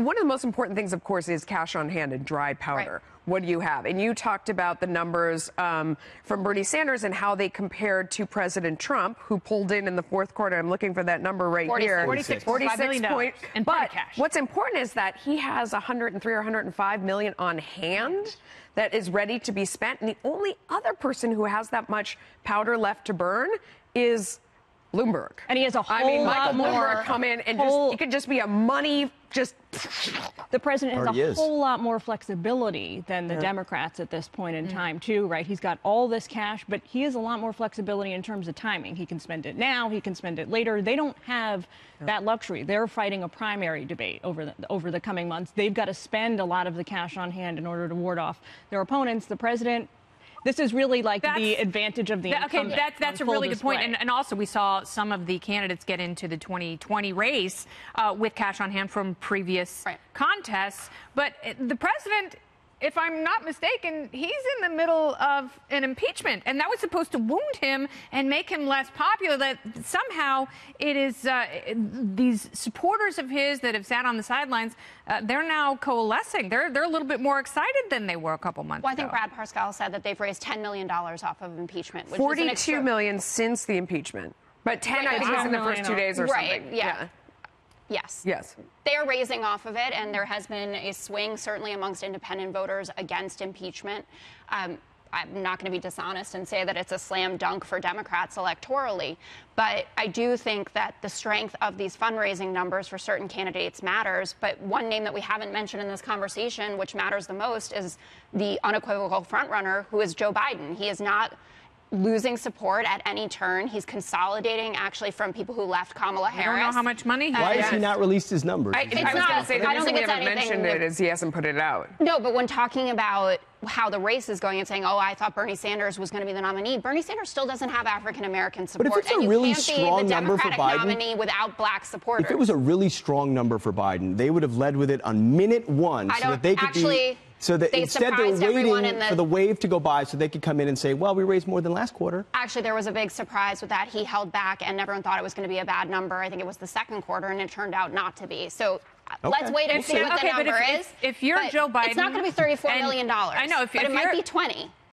one of the most important things, of course, is cash on hand and dry powder. Right. What do you have? And you talked about the numbers from Bernie Sanders and how they compared to President Trump, who pulled in the fourth quarter. I'm looking for that number right here. 46 million. But cash. What's important is that he has 103 or 105 million on hand that is ready to be spent. And the only other person who has that much powder left to burn is Bloomberg. And he has a whole lot more. Bloomberg come in and it could just be a money The president has a whole lot more flexibility than the Democrats at this point in time, too, right? He's got all this cash, but he has a lot more flexibility in terms of timing. He can spend it now. He can spend it later. They don't have that luxury. They're fighting a primary debate over the coming months. They've got to spend a lot of the cash on hand in order to ward off their opponents. The president... This is really like the advantage of the incumbent. Okay, that's a really good point. And also, we saw some of the candidates get into the 2020 race with cash on hand from previous contests. But the president, if I'm not mistaken, he's in the middle of an impeachment, and that was supposed to wound him and make him less popular. That somehow it is these supporters of his that have sat on the sidelines, they're now coalescing. They're a little bit more excited than they were a couple months ago. I think Brad Parscale said that they've raised $10 million off of impeachment. Which 42 million since the impeachment, but 10 I think was in the first 2 days or something. Yeah. Yes. They are raising off of it, and there has been a swing, certainly amongst independent voters, against impeachment. I'm not going to be dishonest and say that it's a slam dunk for Democrats electorally, but I do think that the strength of these fundraising numbers for certain candidates matters. But one name that we haven't mentioned in this conversation, which matters the most, is the unequivocal frontrunner, who is Joe Biden. He is not losing support at any turn. He's consolidating, actually, from people who left Kamala Harris. I don't know how much money he Why has he not released his numbers? I was going to say, the reason we haven't mentioned it is he hasn't put it out. No, but when talking about how the race is going and saying, oh, I thought Bernie Sanders was going to be the nominee, Bernie Sanders still doesn't have African-American support. But if it's a really strong number for Biden, nominee without black supporters. If it was a really strong number for Biden, they would have led with it on minute one so that they could be... So that instead they're waiting for the wave to go by so they could come in and say, well, we raised more than last quarter. Actually, there was a big surprise with that. He held back, and everyone thought it was going to be a bad number. I think it was the second quarter, and it turned out not to be. So let's wait and see what the number is. If you're Joe Biden... It's not going to be $34 million. I know. But it might be 20.